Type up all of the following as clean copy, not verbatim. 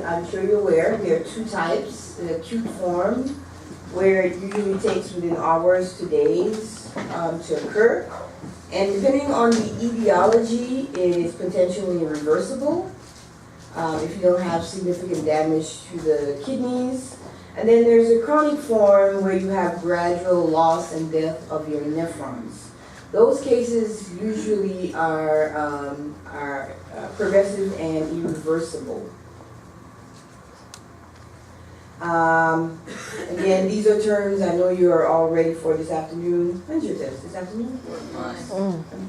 I'm sure you're aware, there are two types. The acute form, where it usually takes within hours to days to occur. And depending on the etiology, it is potentially reversible if you don't have significant damage to the kidneys. And then there's a chronic form where you have gradual loss and death of your nephrons. Those cases usually are progressive and irreversible. Again, these are terms I know you are all ready for this afternoon. When's your test? This afternoon?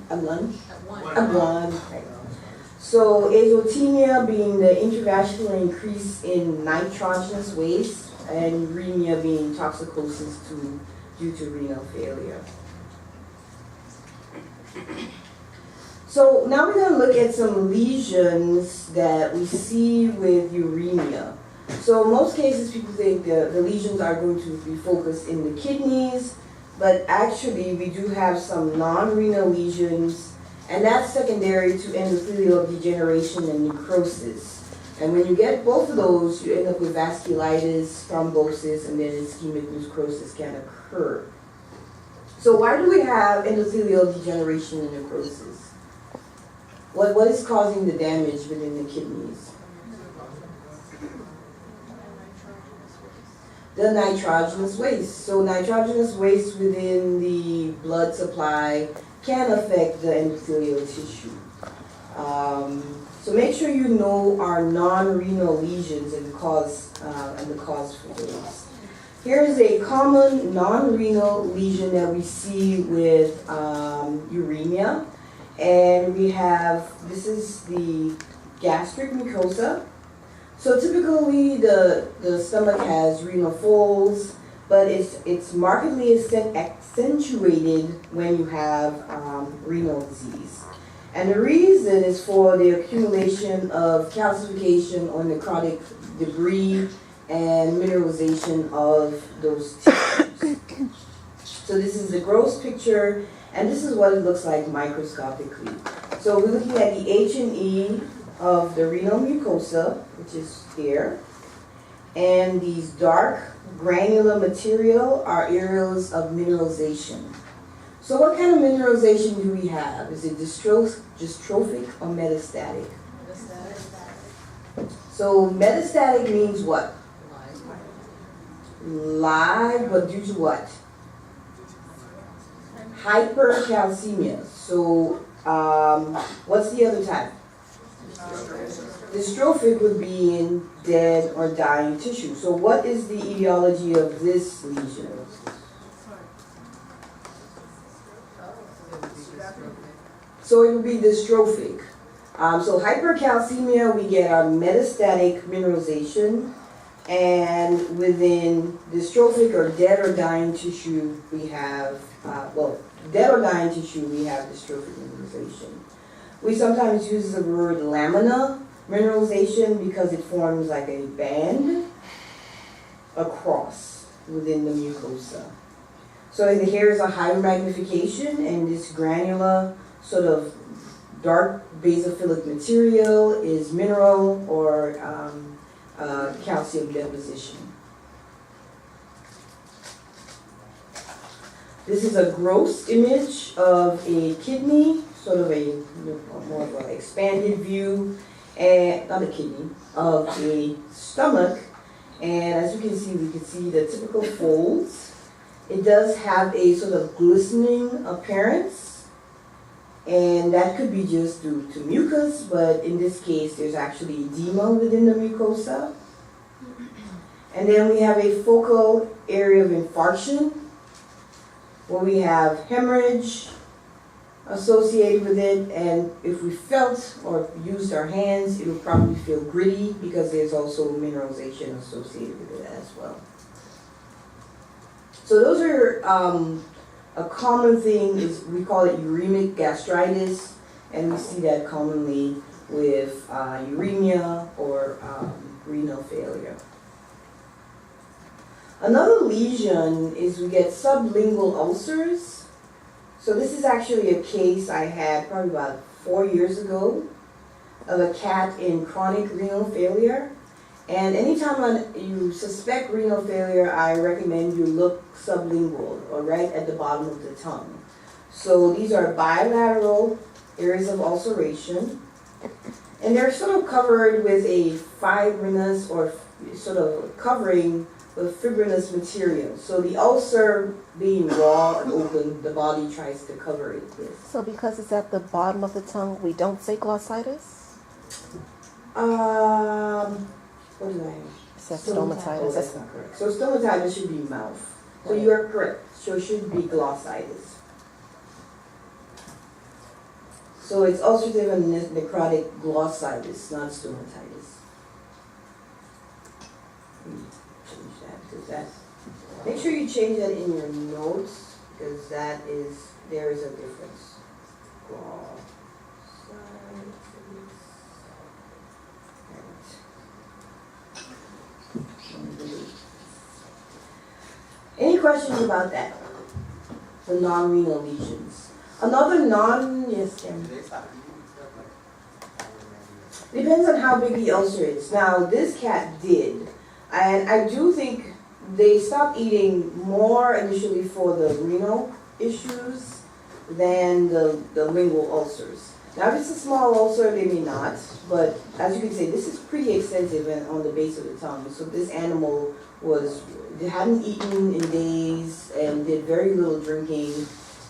At lunch? At 1. Right. So azotemia being the intravascular increase in nitrogenous waste, and uremia being toxicosis due to renal failure. So now we're going to look at some lesions that we see with uremia. So in most cases people think the lesions are going to be focused in the kidneys, but actually we do have some non-renal lesions, and that's secondary to endothelial degeneration and necrosis. And when you get both of those, you end up with vasculitis, thrombosis, and then ischemic necrosis can occur. So why do we have endothelial degeneration and necrosis? What is causing the damage within the kidneys? The nitrogenous waste. So nitrogenous waste within the blood supply can affect the endothelial tissue. So make sure you know our non-renal lesions and the cause for those. Here is a common non-renal lesion that we see with uremia, and we have, this is the gastric mucosa. So typically the stomach has renal folds, but it's markedly accentuated when you have renal disease. And the reason is for the accumulation of calcification or necrotic debris and mineralization of those tissues. So this is the gross picture, and this is what it looks like microscopically. So we're looking at the H&E of the renal mucosa, which is here, and these dark granular material are areas of mineralization. So what kind of mineralization do we have? Is it dystrophic or metastatic? So metastatic means what? Live, but due to what? Hypercalcemia. So what's the other type? Dystrophic would be in dead or dying tissue. So what is the etiology of this lesion? So it would be dystrophic. So hypercalcemia, we get our metastatic mineralization, and within dystrophic or dead or dying tissue, we have, dead or dying tissue, we have dystrophic mineralization. We sometimes use the word lamina mineralization because it forms like a band across within the mucosa. So here's a high magnification, and this granular sort of dark basophilic material is mineral or calcium deposition. This is a gross image of a kidney, sort of a more of an expanded view, and not a kidney, of a stomach. And as you can see the typical folds. It does have a sort of glistening appearance, and that could be just due to mucus, but in this case there's actually edema within the mucosa. And then we have a focal area of infarction, where we have hemorrhage associated with it, and if we felt or used our hands, it would probably feel gritty because there's also mineralization associated with it as well. So those are a common thing, is we call it uremic gastritis, and we see that commonly with uremia or renal failure. Another lesion is we get sublingual ulcers. So this is actually a case I had probably about 4 years ago of a cat in chronic renal failure. And anytime you suspect renal failure, I recommend you look sublingual, or right at the bottom of the tongue. So these are bilateral areas of ulceration, and they're sort of covered with a fibrinous or sort of covering with fibrinous material. So the ulcer being raw and open, the body tries to cover it with. So because it's at the bottom of the tongue, we don't say glossitis? What did I have? It's Oh, stomatitis. that's not correct. So stomatitis should be mouth. So you are correct. So it should be glossitis. So it's ulcerative and necrotic glossitis, not stomatitis. Change that because that's. Make sure you change that in your notes because there is a difference. Glossitis. Any questions about that? The non-renal lesions. Yes, Kim. Depends on how big the ulcer is. Now, this cat did, and I do think they stopped eating more initially for the renal issues than the lingual ulcers. Now, if it's a small ulcer, they may not, but as you can see, this is pretty extensive and on the base of the tongue. So this animal hadn't eaten in days and did very little drinking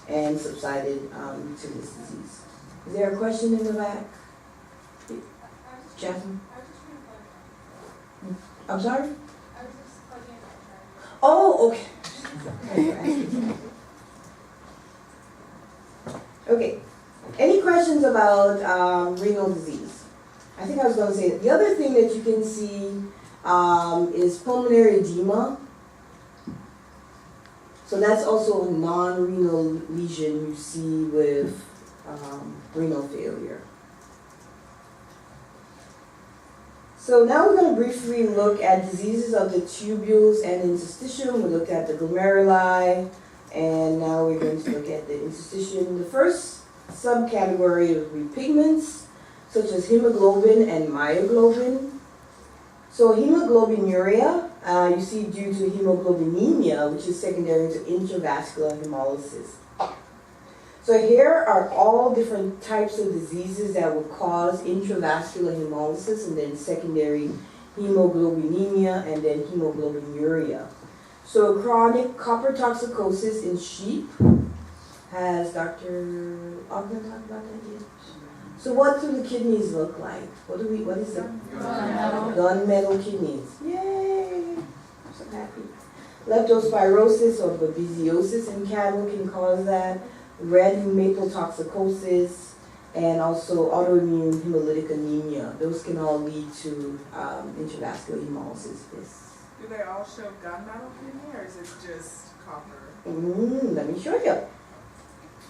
and subsided to this disease. Is there a question in the back? Jasmine? I'm sorry? Oh, okay. Okay. Any questions about renal disease? I think I was going to say that. The other thing that you can see is pulmonary edema. So that's also a non-renal lesion you see with renal failure. So now we're going to briefly look at diseases of the tubules and interstitium. We looked at the glomeruli, and now we're going to look at the interstitium. The first subcategory would be pigments, such as hemoglobin and myoglobin. So hemoglobinuria, you see due to hemoglobinemia, which is secondary to intravascular hemolysis. So here are all different types of diseases that would cause intravascular hemolysis and then secondary hemoglobinemia and then hemoglobinuria. So chronic copper toxicosis in sheep, has Dr. Ogden talked about that yet? So what do the kidneys look like? What is it? Gunmetal kidneys. Yay! I'm so happy. Leptospirosis or babesiosis in cattle can cause that. Red maple toxicosis, and also autoimmune hemolytic anemia. Those can all lead to intravascular hemolysis. Yes. Do they all show gunmetal kidney, or is it just copper? Let me show you.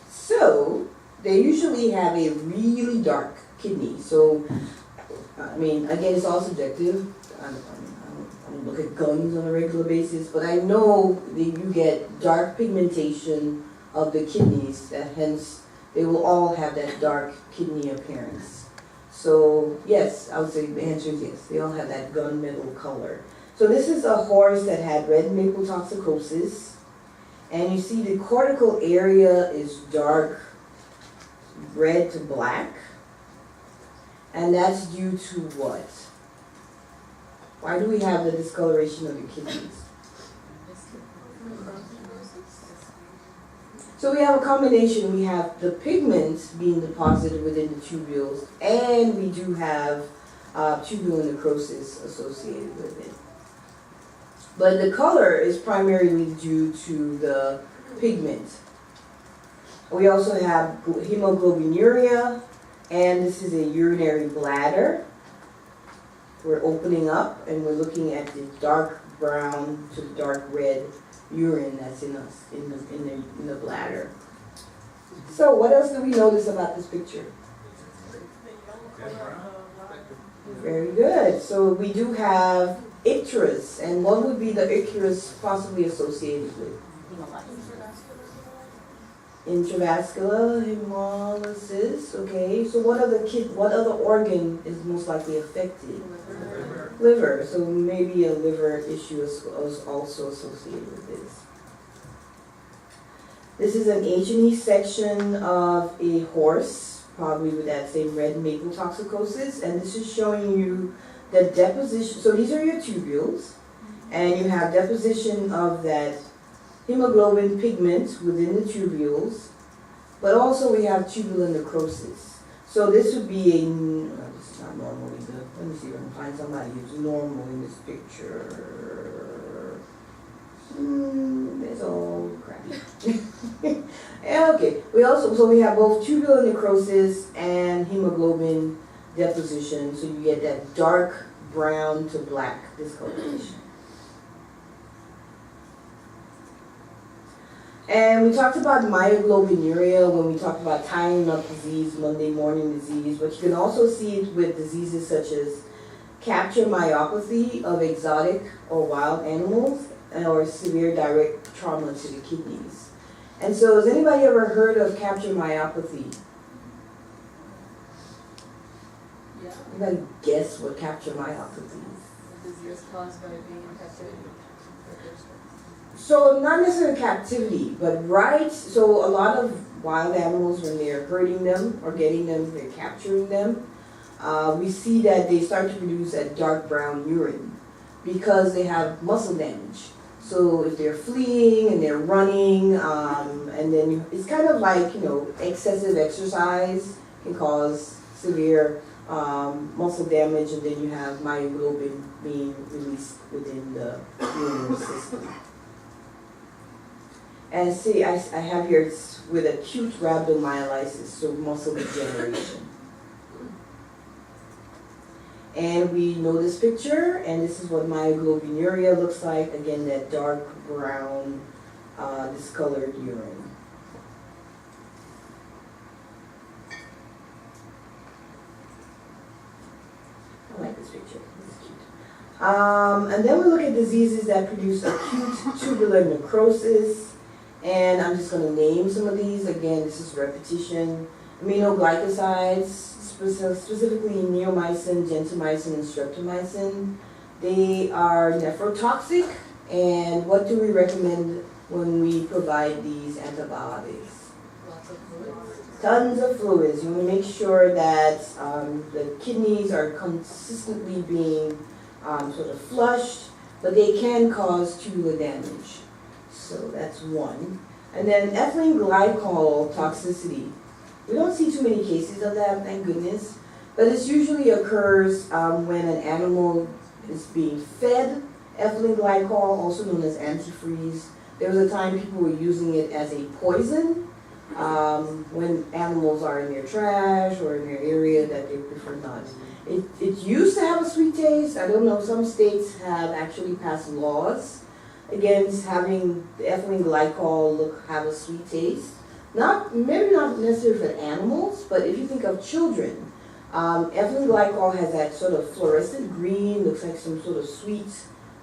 So, they usually have a really dark kidney. So, I mean, again, it's all subjective. I don't look at guns on a regular basis, but I know that you get dark pigmentation of the kidneys, that hence they will all have that dark kidney appearance. So yes, I would say the answer is yes. They all have that gunmetal color. So this is a horse that had red maple toxicosis, and you see the cortical area is dark red to black, and that's due to what? Why do we have the discoloration of the kidneys? So we have a combination. We have the pigments being deposited within the tubules, and we do have tubular necrosis associated with it. But the color is primarily due to the pigment. We also have hemoglobinuria, and this is a urinary bladder. We're opening up, and we're looking at the dark brown to dark red urine that's in us in the bladder. So what else do we notice about this picture? Very good. So we do have icterus, and what would be the icterus possibly associated with? Intravascular hemolysis. Okay. So what other organ is most likely affected? liver. Liver, so maybe a liver issue is also associated with this. This is an H&E section of a horse, probably with that same red maple toxicosis, and this is showing you the deposition. So these are your tubules, and you have deposition of that hemoglobin pigment within the tubules, but also we have tubular necrosis. So this would be this is not normal either. Let me see if I can find somebody who's normal in this picture. It's all crappy. Okay, we have both tubular necrosis and hemoglobin deposition, so you get that dark brown to black discoloration. And we talked about myoglobinuria when we talked about tying up disease, Monday morning disease, but you can also see it with diseases such as capture myopathy of exotic or wild animals, or severe direct trauma to the kidneys. And so has anybody ever heard of capture myopathy? Yeah. Anybody guess what capture myopathy is? The disease caused by being in captivity. So not necessarily captivity, but so a lot of wild animals, when they're hurting them or getting them, they're capturing them, we see that they start to produce that dark brown urine because they have muscle damage. So if they're fleeing and they're running, and then it's kind of like, excessive exercise can cause severe muscle damage, and then you have myoglobin being released within the urinary system. And see, I have here with acute rhabdomyolysis, so muscle degeneration. And we know this picture, and this is what myoglobinuria looks like. Again, that dark brown, discolored urine. I like this picture. It's cute. And then we look at diseases that produce acute tubular necrosis. And I'm just going to name some of these. Again, this is repetition. Aminoglycosides, specifically neomycin, gentamicin, and streptomycin. They are nephrotoxic. And what do we recommend when we provide these antibiotics? Lots of fluids. Tons of fluids. You want to make sure that the kidneys are consistently being sort of flushed, but they can cause tubular damage. So that's one. And then ethylene glycol toxicity. We don't see too many cases of that, thank goodness. But this usually occurs when an animal is being fed ethylene glycol, also known as antifreeze. There was a time people were using it as a poison when animals are in their trash or in their area that they prefer not. It used to have a sweet taste. I don't know, some states have actually passed laws against having the ethylene glycol have a sweet taste. Maybe not necessarily for animals, but if you think of children, ethylene glycol has that sort of fluorescent green, looks like some sort of sweet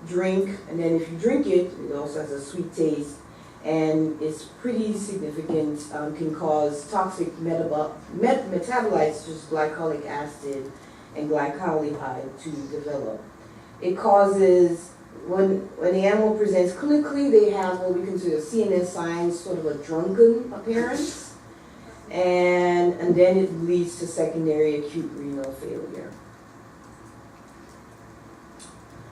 drink, and then if you drink it, it also has a sweet taste, and it's pretty significant, can cause toxic metabolites, such as glycolic acid and glycolipide, to develop. It causes, when the animal presents clinically, they have what we consider CNS signs, sort of a drunken appearance, and then it leads to secondary acute renal failure.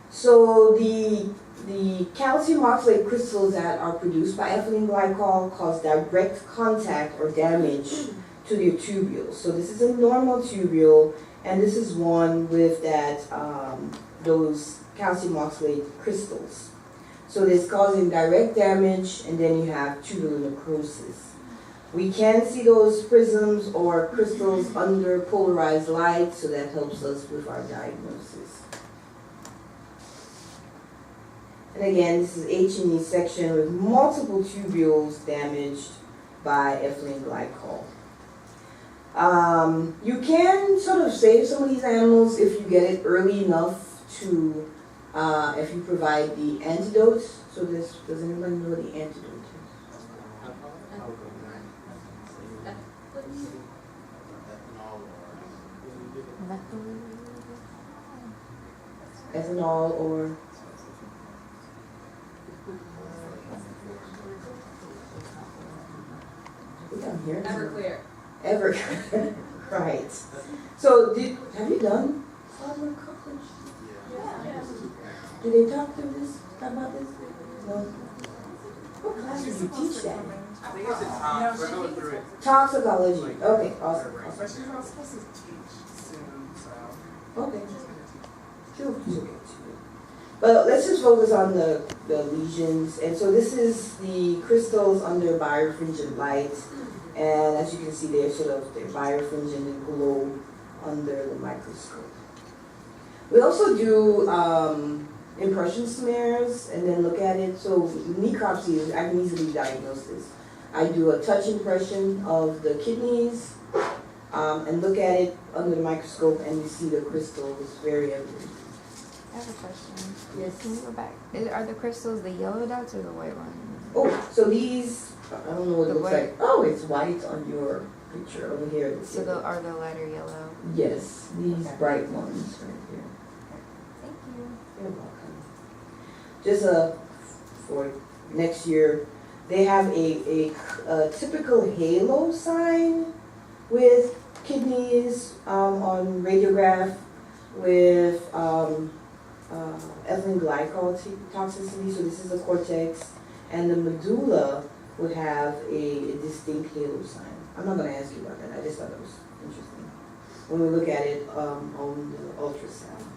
So the calcium oxalate crystals that are produced by ethylene glycol cause direct contact or damage to the tubules. So this is a normal tubule, and this is one with that those calcium oxalate crystals. So it's causing direct damage, and then you have tubular necrosis. We can see those prisms or crystals under polarized light, so that helps us with our diagnosis. And again, this is H&E section with multiple tubules damaged by ethylene glycol. You can sort of save some of these animals if you get it early enough to, if you provide the antidote. So does anybody know the antidote is? ethanol or I'm here. Everclear. Ever, right. So have you done farmer college? Yeah. Do they talk about this? No. What class did you teach that? I think it's a time. We're going through it. Toxicology. Okay, awesome. But she's not supposed to teach soon, so. Okay. She's gonna teach. She'll get to it. But let's just focus on the lesions. And so this is the crystals under birefringent light. And as you can see, they're birefringent and glow under the microscope. We also do impression smears and then look at it. So necropsy, I can easily diagnose this. I do a touch impression of the kidneys and look at it under the microscope, and you see the crystals very evident. I have a question. Yes. Can we go back? Are the crystals the yellow dots or the white ones? Oh, so these, I don't know what it The looks white. like. Oh, it's white on your picture over here. It's So yellow. are the lighter yellow? Yes, these Okay. bright ones right here. Thank you. You're welcome. Just for next year, they have a typical halo sign with kidneys on radiograph with ethylene glycol toxicity. So this is the cortex, and the medulla would have a distinct halo sign. I'm not going to ask you about that. I just thought it was interesting when we look at it on the ultrasound.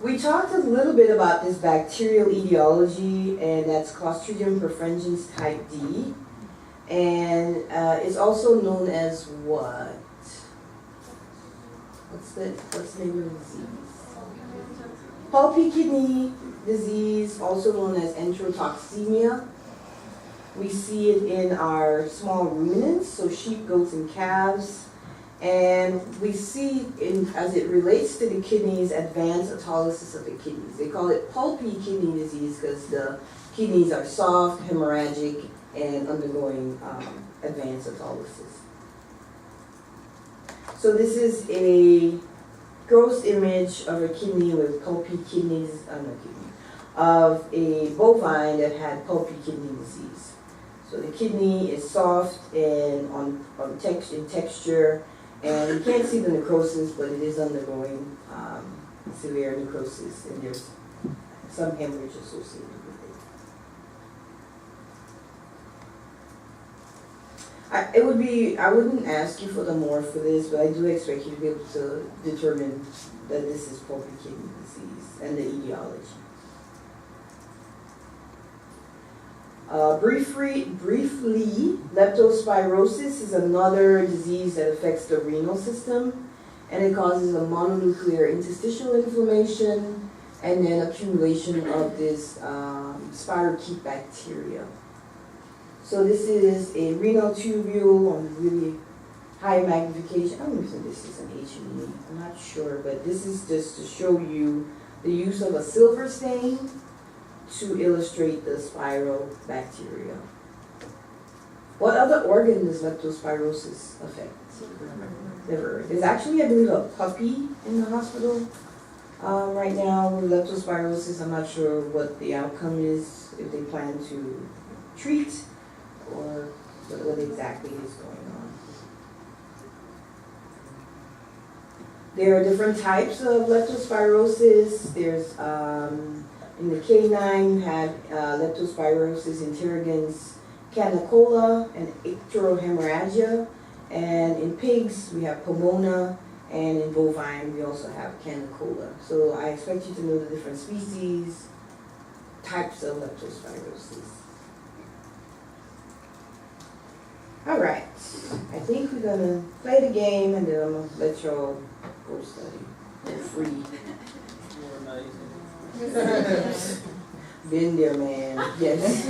We talked a little bit about this bacterial etiology, and that's Clostridium perfringens type D. And it's also known as what? What's the name of the disease? Pulpy kidney disease, also known as enterotoxemia. We see it in our small ruminants, so sheep, goats, and calves. And we see, as it relates to the kidneys, advanced autolysis of the kidneys. They call it pulpy kidney disease because the kidneys are soft, hemorrhagic, and undergoing advanced autolysis. So this is a gross image of a kidney with pulpy kidneys, of a bovine that had pulpy kidney disease. So the kidney is soft and in texture. And you can't see the necrosis, but it is undergoing severe necrosis, and there's some hemorrhage associated with it. I wouldn't ask you for the more for this, but I do expect you to be able to determine that this is pulpy kidney disease and the etiology. Briefly, leptospirosis is another disease that affects the renal system, and it causes a mononuclear interstitial inflammation and then accumulation of this spirochete bacteria. So this is a renal tubule on really high magnification. I don't even think this is an H&E, I'm not sure, but this is just to show you the use of a silver stain to illustrate the spiral bacteria. What other organ does leptospirosis affect? Liver. There's actually, I believe, a puppy in the hospital right now with leptospirosis. I'm not sure what the outcome is, if they plan to treat or what exactly is going on. There are different types of leptospirosis. There's in the canine, you have leptospirosis interrogans canicola and icterohemorrhagia. And in pigs, we have pomona, and in bovine, we also have canicola. So I expect you to know the different species, types of leptospirosis. All right, I think we're gonna play the game, and then I'm gonna let y'all go study for free. More amazing. Been there, man. Yes.